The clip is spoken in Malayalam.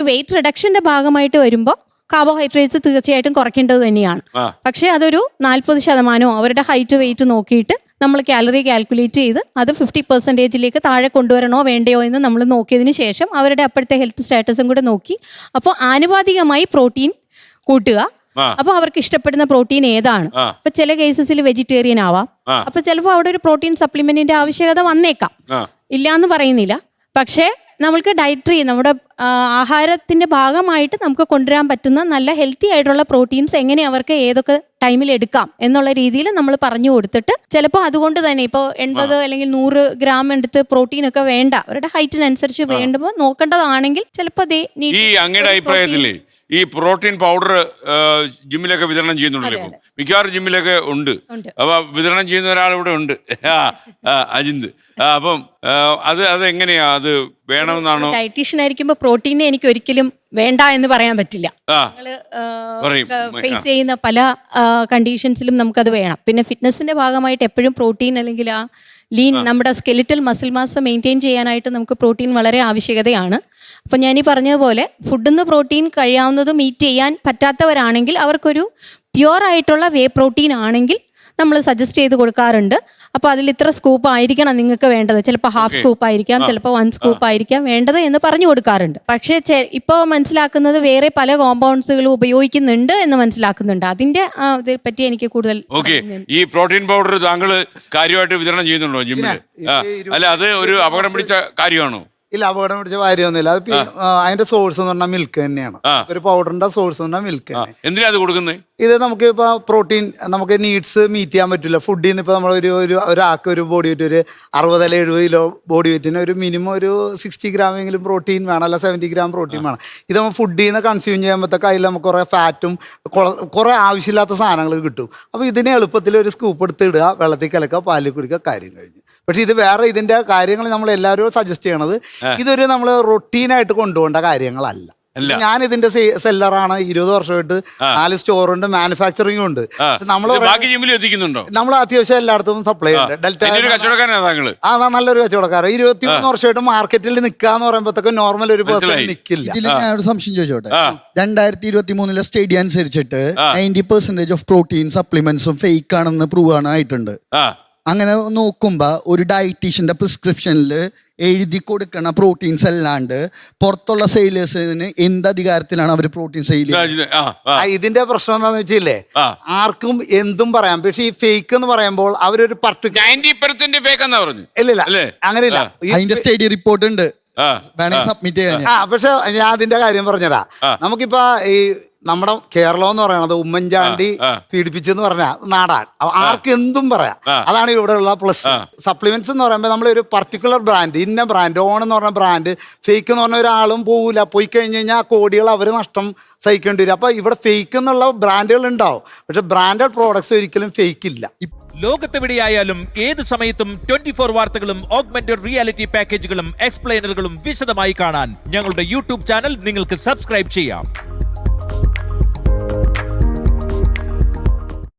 വെയിറ്റ് റിഡക്ഷന്റെ ഭാഗമായിട്ട് വരുമ്പോൾ കാർബോഹൈഡ്രേറ്റ്സ് തീർച്ചയായിട്ടും കുറയ്ക്കേണ്ടത് തന്നെയാണ്. പക്ഷേ അതൊരു 40% അവരുടെ ഹൈറ്റ് വെയിറ്റ് നോക്കിയിട്ട് നമ്മൾ കാലറി കാൽക്കുലേറ്റ് ചെയ്ത് അത് 50% താഴെ കൊണ്ടുവരണോ വേണ്ടയോ എന്ന് നമ്മൾ നോക്കിയതിന് ശേഷം അവരുടെ അപ്പോഴത്തെ ഹെൽത്ത് സ്റ്റാറ്റസും കൂടെ നോക്കി അപ്പോൾ ആനുപാതികമായി പ്രോട്ടീൻ കൂട്ടുക. അപ്പൊ അവർക്ക് ഇഷ്ടപ്പെടുന്ന പ്രോട്ടീൻ ഏതാണ്. അപ്പൊ ചില കേസസിൽ വെജിറ്റേറിയൻ ആവാം. അപ്പൊ ചിലപ്പോൾ അവിടെ ഒരു പ്രോട്ടീൻ സപ്ലിമെന്റിന്റെ ആവശ്യകത വന്നേക്കാം, ഇല്ലാന്ന് പറയുന്നില്ല. പക്ഷേ നമ്മൾക്ക് ഡയറ്ററി നമ്മുടെ ആഹാരത്തിന്റെ ഭാഗമായിട്ട് നമുക്ക് കൊണ്ടുവരാൻ പറ്റുന്ന നല്ല ഹെൽത്തി ആയിട്ടുള്ള പ്രോട്ടീൻസ് എങ്ങനെ അവർക്ക് ഏതൊക്കെ ടൈമിൽ എടുക്കാം എന്നുള്ള രീതിയിൽ നമ്മൾ പറഞ്ഞു കൊടുത്തിട്ട് ചിലപ്പോൾ അതുകൊണ്ട് തന്നെ ഇപ്പോൾ 80 അല്ലെങ്കിൽ 100 ഗ്രാം എടുത്ത് പ്രോട്ടീൻ ഒക്കെ വേണ്ട അവരുടെ ഹൈറ്റിനനുസരിച്ച് വേണ്ടുമ്പോൾ നോക്കേണ്ടതാണെങ്കിൽ ചിലപ്പോൾ ഈ അങ്ങയുടെ അഭിപ്രായത്തില് ഈ പ്രോട്ടീൻ പൗഡർ ജിമ്മിലൊക്കെ വിതരണം ചെയ്യുന്നുണ്ടല്ലോ, മിക്കവാറും ജിമ്മിലൊക്കെ ഉണ്ട്. അപ്പൊ വിതരണം ചെയ്യുന്ന ഒരാളിവിടെ ഉണ്ട്, അജിന്ത്. അപ്പം അതെങ്ങനെയാ, അത് വേണമെന്നാണോ? ഡയറ്റീഷ്യൻ ആയിരിക്കുമ്പോൾ പ്രോട്ടീനെ എനിക്ക് ഒരിക്കലും വേണ്ട എന്ന് പറയാൻ പറ്റില്ല. ഫേസ് ചെയ്യുന്ന പല കണ്ടീഷൻസിലും നമുക്കത് വേണം. പിന്നെ ഫിറ്റ്നസിന്റെ ഭാഗമായിട്ട് എപ്പോഴും പ്രോട്ടീൻ അല്ലെങ്കിൽ ആ ലീൻ നമ്മുടെ സ്കെലിറ്റൽ മസിൽ മാസ് മെയിൻറ്റെയിൻ ചെയ്യാനായിട്ട് നമുക്ക് പ്രോട്ടീൻ വളരെ ആവശ്യകതയാണ്. അപ്പം ഞാനീ പറഞ്ഞതുപോലെ ഫുഡിൽ നിന്ന് പ്രോട്ടീൻ കഴിയാവുന്നതും മീറ്റ് ചെയ്യാൻ പറ്റാത്തവരാണെങ്കിൽ അവർക്കൊരു പ്യുവർ ആയിട്ടുള്ള വേ പ്രോട്ടീൻ ആണെങ്കിൽ നമ്മൾ സജസ്റ്റ് ചെയ്ത് കൊടുക്കാറുണ്ട്. അപ്പോൾ അതിൽ ഇത്ര സ്കൂപ്പ് ആയിരിക്കണം നിങ്ങൾക്ക് വേണ്ടത്, ചിലപ്പോൾ ഹാഫ് സ്കൂപ്പ് ആയിരിക്കാം, ചിലപ്പോൾ 1 സ്കൂപ്പ് ആയിരിക്കാം വേണ്ടത് എന്ന് പറഞ്ഞു കൊടുക്കാറുണ്ട്. പക്ഷേ ഇപ്പോൾ മനസ്സിലാക്കുന്നത് വേറെ പല കോമ്പൗണ്ട്സുകളും ഉപയോഗിക്കുന്നുണ്ട് എന്ന് മനസ്സിലാക്കുന്നുണ്ട്. അതിന്റെ പറ്റി എനിക്ക് കൂടുതൽ. ഈ പ്രോട്ടീൻ പൗഡർ താങ്കൾ കാര്യമായിട്ട് വിതരണം ചെയ്യുന്നുണ്ടോ ജിമ്മിൽ? അല്ല, അത് ഒരു അപകടം പിടിച്ച കാര്യമാണോ? ഇല്ല, അപകടം പിടിച്ച കാര്യമൊന്നുമില്ല. അത് അതിന്റെ സോഴ്സ് എന്ന് പറഞ്ഞാൽ മിൽക്ക് തന്നെയാണ്. ഒരു പൗഡറിന്റെ സോഴ്സ് എന്ന് പറഞ്ഞാൽ മിൽക്ക്. എന്തിനാ അത് കൊടുക്കുന്നത്? ഇത് നമുക്ക് ഇപ്പൊ പ്രോട്ടീൻ നമുക്ക് നീഡ്സ് മീറ്റ് ചെയ്യാൻ പറ്റില്ല. ഫുഡിൽ നിന്ന് ഇപ്പൊ നമ്മൾ ഒരാൾക്ക് ഒരു ബോഡി വെയിറ്റ് ഒരു 60 അല്ലെങ്കിൽ 70 കിലോ ബോഡി വെയിറ്റിന് ഒരു മിനിമം ഒരു 60 ഗ്രാമെങ്കിലും പ്രോട്ടീൻ വേണം, അല്ല 70 ഗ്രാം പ്രോട്ടീൻ വേണം. ഇത് നമ്മൾ ഫുഡിൽ നിന്ന് കൺസ്യൂം ചെയ്യുമ്പോഴത്തേക്ക് അതിൽ നമുക്ക് കുറേ ഫാറ്റും കുറേ ആവശ്യമില്ലാത്ത സാധനങ്ങൾ കിട്ടും. അപ്പോൾ ഇതിനെ എളുപ്പത്തിൽ ഒരു സ്കൂപ്പ് എടുത്ത് ഇടുക, വെള്ളത്തിൽ കലക്കുക, പാലിൽ കുടിക്കുക, കാര്യം കഴിഞ്ഞു. പക്ഷെ ഇത് വേറെ ഇതിന്റെ കാര്യങ്ങൾ നമ്മൾ എല്ലാവരും സജസ്റ്റ് ചെയ്യണത് ഇതൊരു നമ്മൾ റൊട്ടീനായിട്ട് കൊണ്ടുപോകേണ്ട കാര്യങ്ങളല്ല. ഞാൻ ഇതിന്റെ സെല്ലറാണ്, 20 വർഷമായിട്ട് 4 സ്റ്റോറുണ്ട്, മാനുഫാക്ചറിംഗ് ഉണ്ട്. നമ്മൾ അത്യാവശ്യം എല്ലായിടത്തും സപ്ലൈ ഉണ്ട്. ഡെൽറ്റ നല്ലൊരു കച്ചവടക്കാരൻ. 23 വർഷമായിട്ട് മാർക്കറ്റിൽ നിൽക്കാന്ന് പറയുമ്പോഴത്തേക്ക് നോർമൽ ഒരു പേഴ്സൺ നിൽക്കില്ല. ഞാനൊരു സംശയം ചോദിച്ചോട്ടെ. 2023 സ്റ്റഡി അനുസരിച്ചിട്ട് 90% ഓഫ് പ്രോട്ടീൻ സപ്ലിമെന്റ്സും ഫേക്ക് ആണെന്ന് പ്രൂവ് ആയിട്ടുണ്ട്. അങ്ങനെ നോക്കുമ്പോ ഒരു ഡയറ്റീഷ്യന്റെ പ്രിസ്ക്രിപ്ഷനിൽ എഴുതി കൊടുക്കണ പ്രോട്ടീൻസ് അല്ലാണ്ട് പുറത്തുള്ള സെയിലേഴ്സിന് എന്ത് അധികാരത്തിലാണ് അവർ പ്രോട്ടീൻ സെയിൽ ചെയ്യുന്നത്? ഇതിന്റെ പ്രശ്നം എന്താന്ന് വെച്ചില്ലേ, ആർക്കും എന്തും പറയാം. പക്ഷെ ഈ ഫേക്ക് എന്ന് പറയുമ്പോൾ അവരൊരു ഇല്ല അങ്ങനെയില്ല. അതിന്റെ സ്റ്റഡി റിപ്പോർട്ട് ഉണ്ട്, വേണമെങ്കിൽ സബ്മിറ്റ് ചെയ്യാൻ. പക്ഷെ ഞാൻ അതിന്റെ കാര്യം പറഞ്ഞതാ. നമുക്കിപ്പോ ഈ നമ്മുടെ കേരളം എന്ന് പറയുന്നത് ഉമ്മൻചാണ്ടി പീഡിപ്പിച്ചെന്ന് പറഞ്ഞ നാടാണ്. ആർക്ക് എന്തും പറയാം. അതാണ് ഇവിടെയുള്ള പ്ലസ്. സപ്ലിമെന്റ്സ് എന്ന് പറയുമ്പോൾ നമ്മൾ ഒരു പർട്ടിക്കുലർ ബ്രാൻഡ്, ഇന്ന ബ്രാൻഡ്, ഓൺ എന്ന് പറഞ്ഞ ബ്രാൻഡ്, ഫേക്ക് എന്ന് പറഞ്ഞ ഒരാളും പോകില്ല. പോയി കഴിഞ്ഞ് കഴിഞ്ഞാൽ കോടികൾ അവർ നഷ്ടം സഹിക്കേണ്ടി വരും. അപ്പൊ ഇവിടെ ഫേക്ക് എന്നുള്ള ബ്രാൻഡുകൾ ഉണ്ടാവും, പക്ഷെ ബ്രാൻഡഡ് പ്രോഡക്ട്സ് ഒരിക്കലും ഫേക്ക് ഇല്ല. ലോകത്തെവിടെയായാലും ഏത് സമയത്തും 24 വാർത്തകളും ഓഗ്മെന്റഡ് റിയാലിറ്റി പാക്കേജുകളും എക്സ്പ്ലെയിനറുകളും വിശദമായി കാണാൻ ഞങ്ങളുടെ യൂട്യൂബ് ചാനൽ നിങ്ങൾക്ക് സബ്സ്ക്രൈബ് ചെയ്യാം.